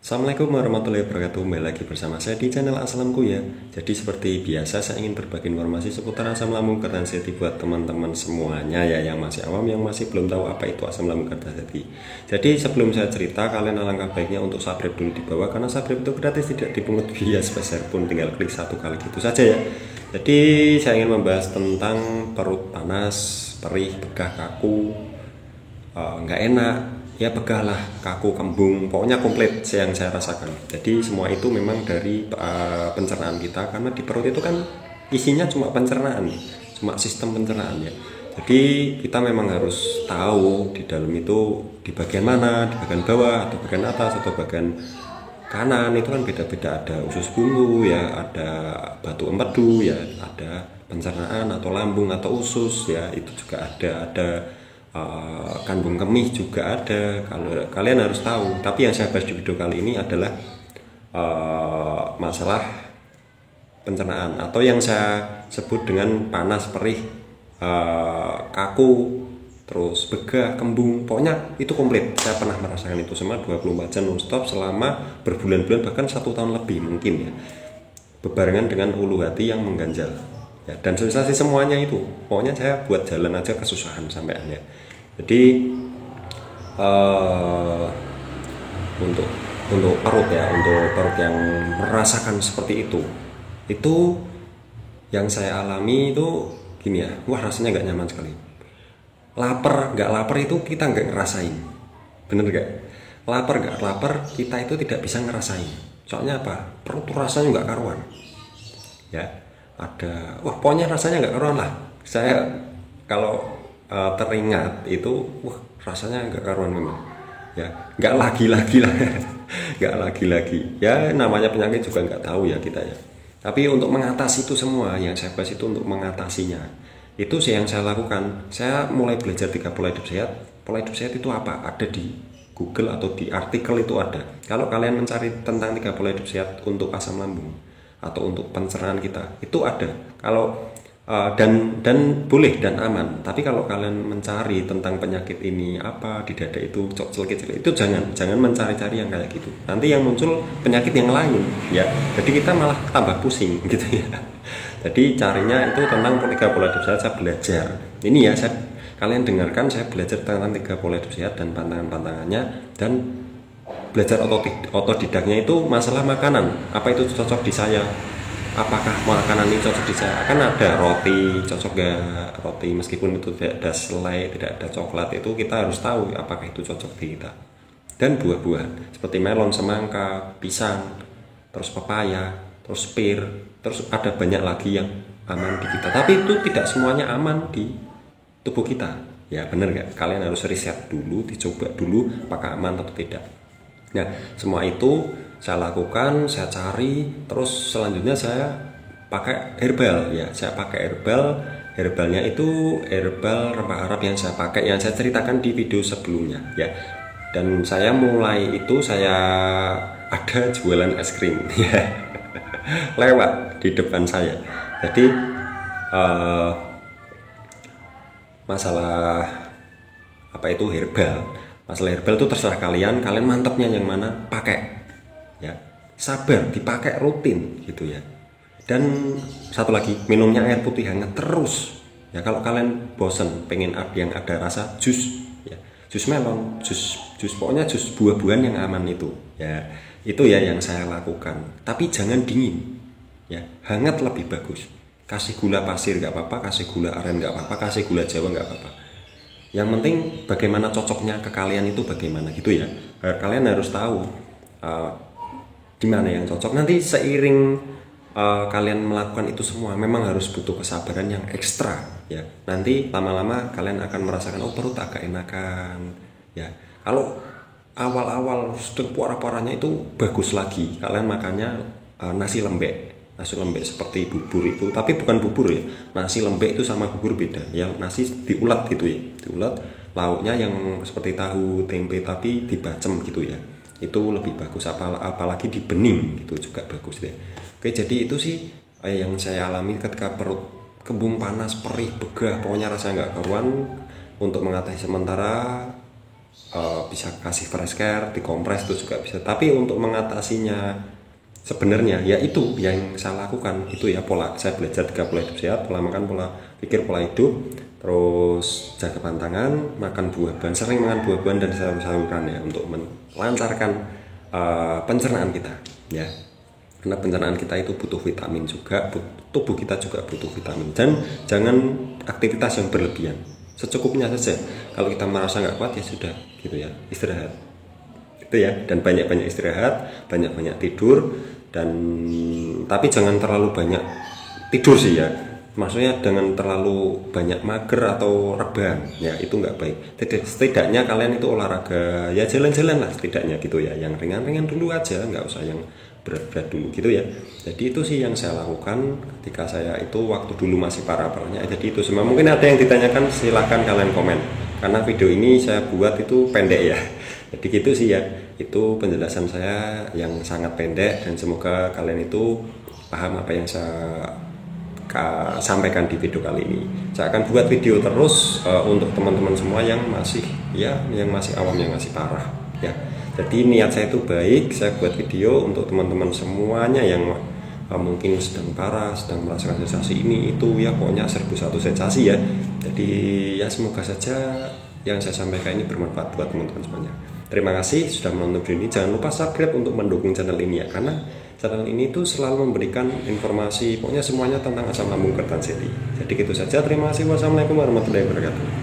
Assalamualaikum warahmatullahi wabarakatuh. Kembali lagi bersama saya di channel Aslamku ya. Jadi seperti biasa saya ingin berbagi informasi seputar asam lambung Kertasjati buat teman-teman semuanya ya, yang masih awam, yang masih belum tahu apa itu asam lambung Kertasjati. Jadi sebelum saya cerita, kalian alangkah baiknya untuk subscribe dulu di bawah, karena subscribe itu gratis, tidak dipungut biaya sebesar pun, tinggal klik satu kali gitu saja ya. Jadi saya ingin membahas tentang perut panas, perih, begah, kaku, nggak enak ya, begah lah, kaku, kembung, pokoknya komplit yang saya rasakan. Jadi semua itu memang dari pencernaan kita, karena di perut itu kan isinya cuma pencernaan, cuma sistem pencernaan ya. Jadi kita memang harus tahu di dalam itu di bagian mana, di bagian bawah atau bagian atas atau bagian kanan itu kan beda-beda, ada usus bulu ya, ada batu empedu ya, ada pencernaan atau lambung atau usus ya, itu juga ada kandung kemih juga ada. Kalau kalian harus tahu, tapi yang saya bahas di video kali ini adalah masalah pencernaan atau yang saya sebut dengan panas, perih, kaku, terus begah, kembung, pokoknya itu komplit. Saya pernah merasakan itu semua 24 jam non-stop selama berbulan-bulan, bahkan 1 tahun lebih mungkin ya, bebarengan dengan ulu hati yang mengganjal ya, dan sensasi semuanya itu pokoknya saya buat jalan aja kesusahan sampean ya. Jadi untuk perut ya, untuk perut yang merasakan seperti itu yang saya alami itu gini ya, wah rasanya nggak nyaman sekali. Lapar nggak lapar itu kita nggak ngerasain, bener nggak? Lapar nggak lapar kita itu tidak bisa ngerasain, soalnya apa? Perut rasanya nggak karuan ya, ada, wah pokoknya rasanya nggak karuan lah. Saya kalau teringat itu, wah rasanya nggak karuan memang ya, nggak lagi-lagi lah nggak lagi-lagi ya, namanya penyakit juga nggak tahu ya kita ya. Tapi untuk mengatasi itu semua yang saya bahas itu, untuk mengatasinya itu sih yang saya lakukan. Saya mulai belajar 3 pola hidup sehat. Pola hidup sehat itu apa? Ada di Google atau di artikel itu ada. Kalau kalian mencari tentang 3 pola hidup sehat untuk asam lambung atau untuk pencernaan kita, itu ada. Kalau dan boleh dan aman. Tapi kalau kalian mencari tentang penyakit ini apa di dada itu celkit-celkit, itu jangan mencari-cari yang kayak gitu. Nanti yang muncul penyakit yang lain ya. Jadi kita malah tambah pusing gitu ya. Jadi carinya itu tentang 3 pola hidup sehat. Saya belajar ini ya, kalian dengarkan, saya belajar tentang 3 pola hidup sehat dan pantangan-pantangannya, dan belajar otodidaknya itu masalah makanan. Apa itu cocok di saya? Apakah makanan ini cocok di saya? Akan ada roti, cocok gak roti meskipun itu tidak ada selai, tidak ada coklat, itu kita harus tahu apakah itu cocok di kita. Dan buah-buahan seperti melon, semangka, pisang, terus pepaya, terus pir, terus ada banyak lagi yang aman di kita. Tapi itu tidak semuanya aman di tubuh kita ya, bener gak? Kalian harus riset dulu, dicoba dulu apakah aman atau tidak. Nah, semua itu saya lakukan, saya cari, terus selanjutnya saya pakai herbal ya. Saya pakai herbalnya itu herbal rempah Arab yang saya pakai, yang saya ceritakan di video sebelumnya ya. Dan saya mulai itu, saya ada jualan es krim ya, lewat di depan saya. Jadi masalah apa itu herbal, masalah herbal itu terserah kalian mantapnya yang mana, pakai ya, sabar, dipakai rutin gitu ya. Dan satu lagi, minumnya air putih hangat terus ya. Kalau kalian bosen pengen yang ada rasa, jus ya, jus melon, jus pokoknya jus buah-buahan yang aman itu ya. Itu ya yang saya lakukan. Tapi jangan dingin ya, hangat lebih bagus. Kasih gula pasir nggak apa-apa, kasih gula aren nggak apa-apa, kasih gula jawa nggak apa-apa. Yang penting bagaimana cocoknya ke kalian itu bagaimana gitu ya. Kalian harus tahu gimana yang cocok. Nanti seiring kalian melakukan itu semua, memang harus butuh kesabaran yang ekstra ya. Nanti lama-lama kalian akan merasakan, oh perut agak enakan ya. Kalau awal-awal sudah parah-parahnya itu bagus lagi kalian makannya nasi lembek seperti bubur itu, tapi bukan bubur ya. Nasi lembek itu sama bubur beda ya. Nasi diulat gitu ya, diulat, lauknya yang seperti tahu, tempe tapi dibacem gitu ya, itu lebih bagus. Apalagi di bening itu juga bagus deh. Oke, jadi itu sih yang saya alami ketika perut kembung, panas, perih, begah, pokoknya rasanya nggak karuan. Untuk mengatasi sementara bisa kasih fresh care, dikompres itu juga bisa. Tapi untuk mengatasinya sebenarnya ya itu yang saya lakukan itu ya pola. Saya belajar 3 pola hidup sehat, pola makan, pola pikir, pola hidup, terus jaga pantangan, makan buah-buahan, sering makan buah-buahan dan sayur-sayuran ya untuk melancarkan pencernaan kita ya. Karena pencernaan kita itu butuh vitamin juga, tubuh kita juga butuh vitamin. Dan jangan aktivitas yang berlebihan, secukupnya saja. Kalau kita merasa nggak kuat ya sudah gitu ya, istirahat itu ya. Dan banyak-banyak istirahat, banyak-banyak tidur. Dan tapi jangan terlalu banyak tidur sih ya, maksudnya dengan terlalu banyak mager atau rebahan ya, itu nggak baik. Setidaknya kalian itu olahraga ya, jalan-jalan lah setidaknya gitu ya, yang ringan-ringan dulu aja, nggak usah yang berat-berat dulu gitu ya. Jadi itu sih yang saya lakukan ketika saya itu waktu dulu masih parah-parahnya. Jadi itu semua. Mungkin ada yang ditanyakan, silahkan kalian komen, karena video ini saya buat itu pendek ya. Jadi gitu sih ya, itu penjelasan saya yang sangat pendek, dan semoga kalian itu paham apa yang saya sampaikan di video kali ini. Saya akan buat video terus untuk teman-teman semua yang masih awam, yang masih parah ya. Jadi niat saya itu baik, saya buat video untuk teman-teman semuanya yang mungkin sedang parah, sedang merasakan sensasi ini itu ya, pokoknya 1001 sensasi ya. Jadi ya semoga saja yang saya sampaikan ini bermanfaat buat teman-teman semuanya. Terima kasih sudah menonton video ini. Jangan lupa subscribe untuk mendukung channel ini ya, karena channel ini tuh selalu memberikan informasi pokoknya semuanya tentang asam lambung Kertanseti. Jadi gitu saja, terima kasih. Wassalamualaikum warahmatullahi wabarakatuh.